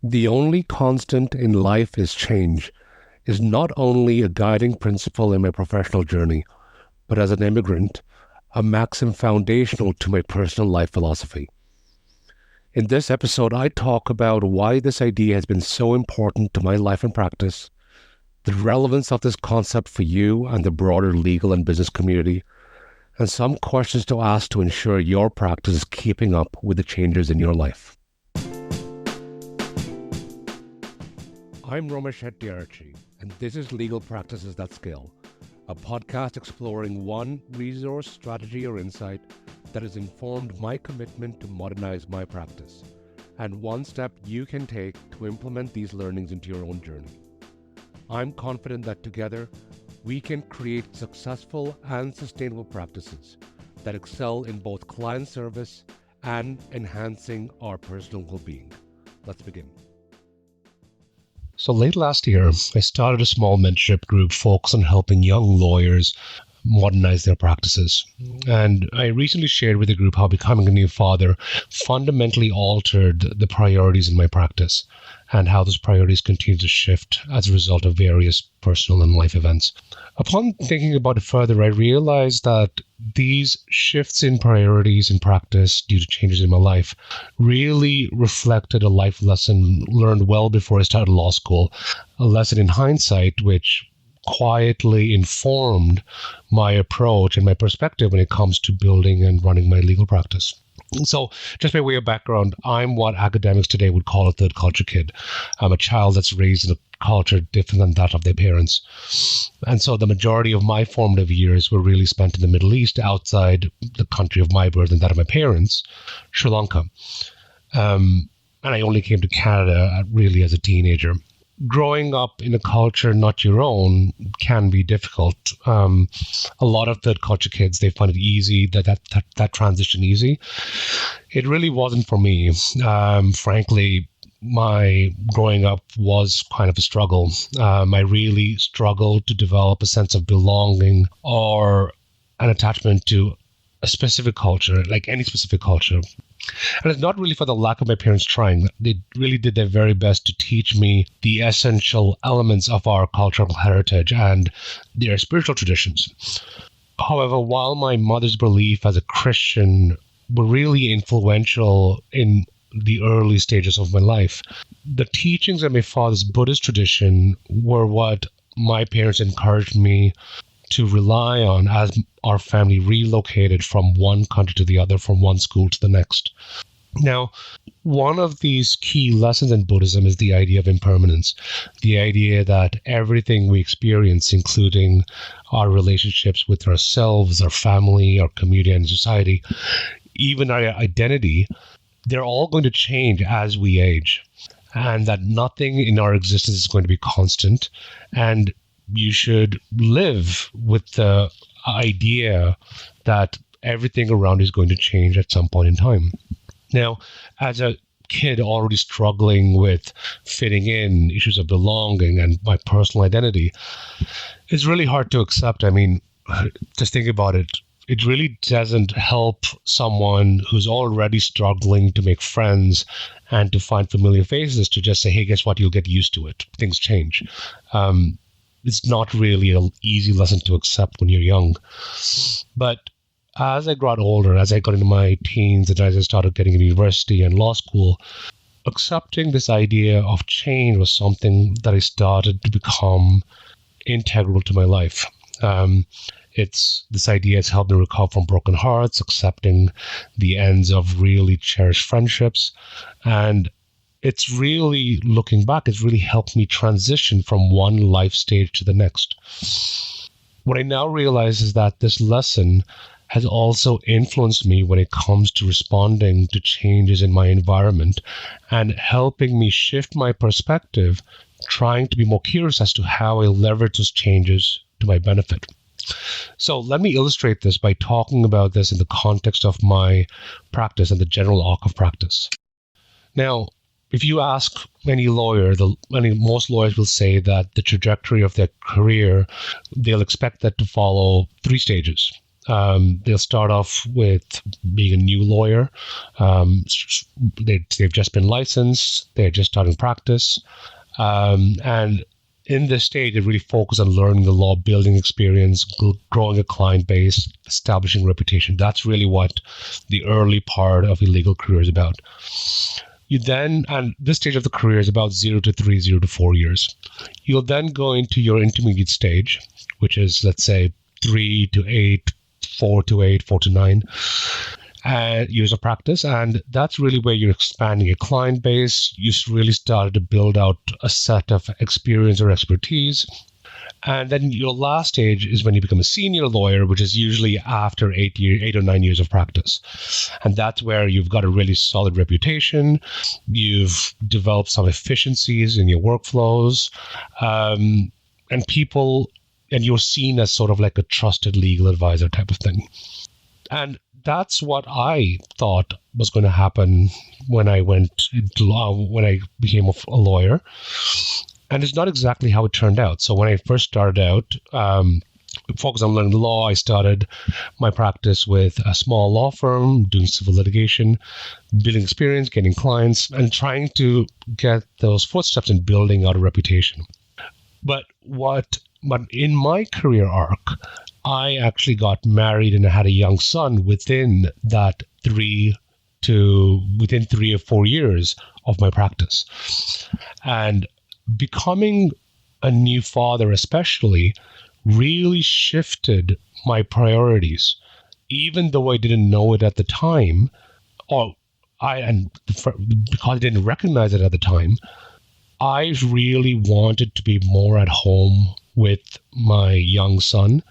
The only constant in life is change is not only a guiding principle in my professional journey, but as an immigrant, a maxim foundational to my personal life philosophy. In this episode, I talk about why this idea has been so important to my life and practice, the relevance of this concept for you and the broader legal and business community, and some questions to ask to ensure your practice is keeping up with the changes in your life. I'm Romesh Hettiarachchi, and this is Legal Practices That Scale, a podcast exploring one resource, strategy, or insight that has informed my commitment to modernize my practice, and one step you can take to implement these learnings into your own journey. I'm confident that together, we can create successful and sustainable practices that excel in both client service and enhancing our personal well-being. Let's begin. So late last year, I started a small mentorship group focused on helping young lawyers modernize their practices. And I recently shared with the group how becoming a new father fundamentally altered the priorities in my practice and how those priorities continue to shift as a result of various personal and life events. Upon thinking about it further, I realized that these shifts in priorities in practice due to changes in my life really reflected a life lesson learned well before I started law school, a lesson in hindsight which quietly informed my approach and my perspective when it comes to building and running my legal practice. So just by way of background, I'm what academics today would call a third culture kid. I'm a child that's raised in a culture different than that of their parents. And so the majority of my formative years were really spent in the Middle East, outside the country of my birth and that of my parents, Sri Lanka. And I only came to Canada really as a teenager. Growing up in a culture not your own can be difficult. A lot of third culture kids, they find it easy, that transition easy. It really wasn't for me. Frankly, my growing up was kind of a struggle. I really struggled to develop a sense of belonging or an attachment to a specific culture, like any specific culture. And it's not really for the lack of my parents trying. They really did their very best to teach me the essential elements of our cultural heritage and their spiritual traditions. However, while my mother's belief as a Christian were really influential in the early stages of my life, the teachings of my father's Buddhist tradition were what my parents encouraged me to rely on as our family relocated from one country to the other, from one school to the next. Now, one of these key lessons in Buddhism is the idea of impermanence, the idea that everything we experience, including our relationships with ourselves, our family, our community, and society, even our identity, they're all going to change as we age, and that nothing in our existence is going to be constant. And you should live with the idea that everything around is going to change at some point in time. Now, as a kid already struggling with fitting in, issues of belonging, and my personal identity, it's really hard to accept. I mean, just think about it. It really doesn't help someone who's already struggling to make friends and to find familiar faces to just say, hey, guess what? You'll get used to it. Things change. It's not really an easy lesson to accept when you're young. But as I got older, as I got into my teens, and as I started getting into university and law school, accepting this idea of change was something that I started to become integral to my life. This idea has helped me recover from broken hearts, accepting the ends of really cherished friendships, and it's really, looking back, it's really helped me transition from one life stage to the next. What I now realize is that this lesson has also influenced me when it comes to responding to changes in my environment and helping me shift my perspective, trying to be more curious as to how I leverage those changes to my benefit. So let me illustrate this by talking about this in the context of my practice and the general arc of practice. Now, if you ask any lawyer, most lawyers will say that the trajectory of their career, they'll expect that to follow three stages. They'll start off with being a new lawyer. They've just been licensed. They're just starting practice. And in this stage, they really focus on learning the law, building experience, growing a client base, establishing reputation. That's really what the early part of a legal career is about. And this stage of the career is about 0 to 3, 0 to 4 years. You'll then go into your intermediate stage, which is, let's say, 3 to 8, 4 to 8, 4 to 9 years of practice. And that's really where you're expanding your client base. You really started to build out a set of experience or expertise. And then your last stage is when you become a senior lawyer, which is usually after 8 or 9 years of practice. And that's where you've got a really solid reputation. You've developed some efficiencies in your workflows, and you're seen as sort of like a trusted legal advisor type of thing. And that's what I thought was going to happen when I became a lawyer. And it's not exactly how it turned out. So when I first started out, focused on learning the law, I started my practice with a small law firm, doing civil litigation, building experience, getting clients, and trying to get those footsteps in building out a reputation. But in my career arc, I actually got married and I had a young son within 3 or 4 years of my practice. And becoming a new father especially really shifted my priorities, even though I didn't know it at the time, because I didn't recognize it at the time. I really wanted to be more at home with my young son,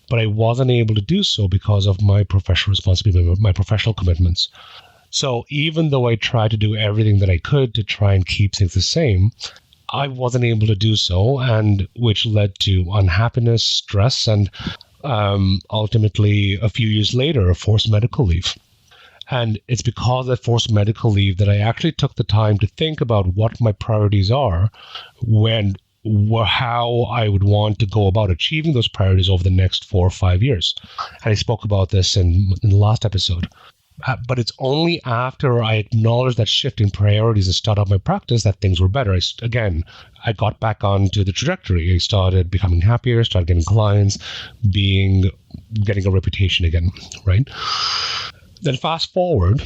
but I wasn't able to do so because of my professional responsibility, my professional commitments. So even though I tried to do everything that I could to try and keep things the same, I wasn't able to do so, and which led to unhappiness, stress, and ultimately, a few years later, a forced medical leave. And it's because of that forced medical leave that I actually took the time to think about what my priorities are, how I would want to go about achieving those priorities over the next 4 or 5 years. And I spoke about this in the last episode. But it's only after I acknowledged that shift in priorities and started my practice that things were better. I got back onto the trajectory. I started becoming happier, started getting clients, getting a reputation again, right? Then fast forward,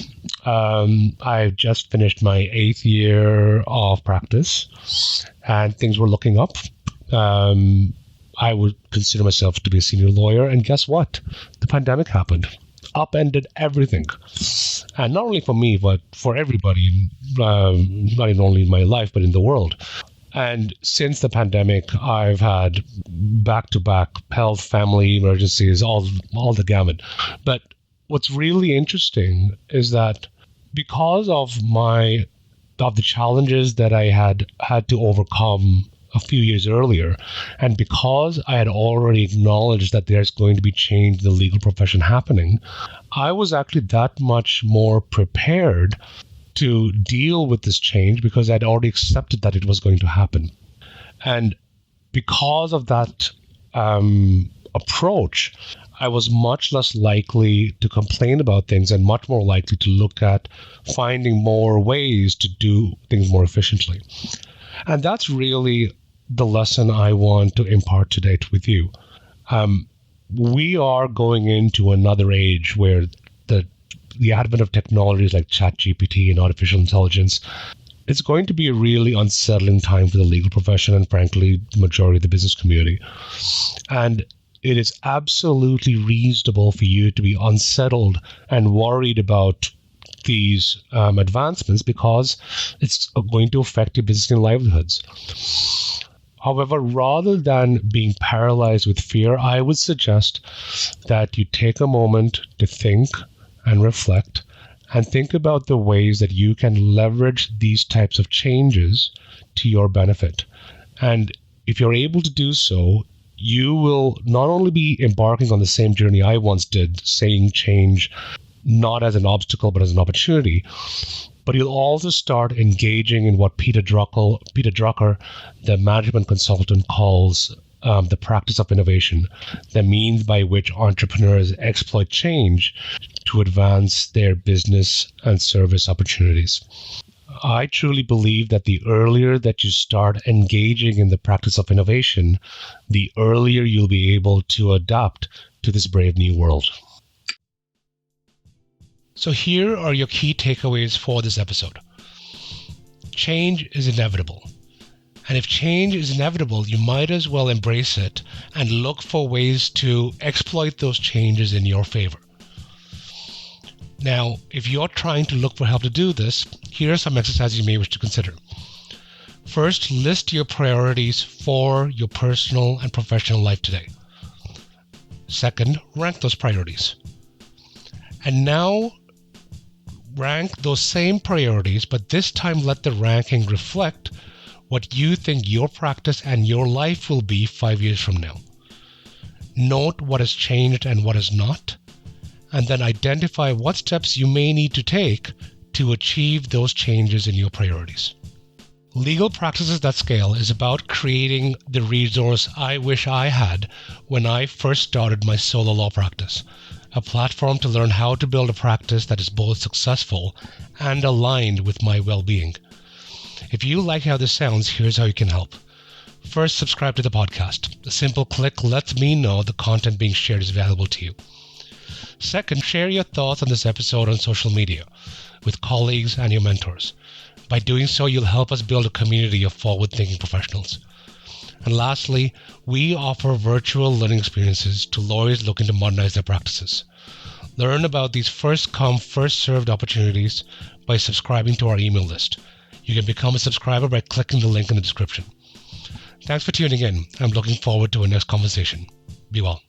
I just finished my 8th year of practice and things were looking up. I would consider myself to be a senior lawyer. And guess what? The pandemic happened. Upended everything. And not only for me, but for everybody, not even only in my life, but in the world. And since the pandemic, I've had back-to-back health, family emergencies, all the gamut. But what's really interesting is that because of the challenges that I had to overcome a few years earlier, and because I had already acknowledged that there's going to be change in the legal profession happening, I was actually that much more prepared to deal with this change because I'd already accepted that it was going to happen. And because of that approach, I was much less likely to complain about things and much more likely to look at finding more ways to do things more efficiently. And that's really the lesson I want to impart today with you. We are going into another age where the advent of technologies like ChatGPT and artificial intelligence, it's going to be a really unsettling time for the legal profession and, frankly, the majority of the business community. And it is absolutely reasonable for you to be unsettled and worried about these advancements because it's going to affect your business and livelihoods. However, rather than being paralyzed with fear, I would suggest that you take a moment to think and reflect and think about the ways that you can leverage these types of changes to your benefit. And if you're able to do so, you will not only be embarking on the same journey I once did, seeing change not as an obstacle but as an opportunity, but you'll also start engaging in what Peter Drucker, the management consultant, calls the practice of innovation, the means by which entrepreneurs exploit change to advance their business and service opportunities. I truly believe that the earlier that you start engaging in the practice of innovation, the earlier you'll be able to adapt to this brave new world. So here are your key takeaways for this episode. Change is inevitable. And if change is inevitable, you might as well embrace it and look for ways to exploit those changes in your favor. Now, if you're trying to look for help to do this, here are some exercises you may wish to consider. First, list your priorities for your personal and professional life today. Second, rank those priorities. And now, rank those same priorities, but this time let the ranking reflect what you think your practice and your life will be 5 years from now. Note what has changed and what has not, and then identify what steps you may need to take to achieve those changes in your priorities. Legal Practices That Scale is about creating the resource I wish I had when I first started my solo law practice, a platform to learn how to build a practice that is both successful and aligned with my well-being. If you like how this sounds, here's how you can help. First, subscribe to the podcast. A simple click lets me know the content being shared is valuable to you. Second, share your thoughts on this episode on social media with colleagues and your mentors. By doing so, you'll help us build a community of forward-thinking professionals. And lastly, we offer virtual learning experiences to lawyers looking to modernize their practices. Learn about these first-come, first-served opportunities by subscribing to our email list. You can become a subscriber by clicking the link in the description. Thanks for tuning in. I'm looking forward to our next conversation. Be well.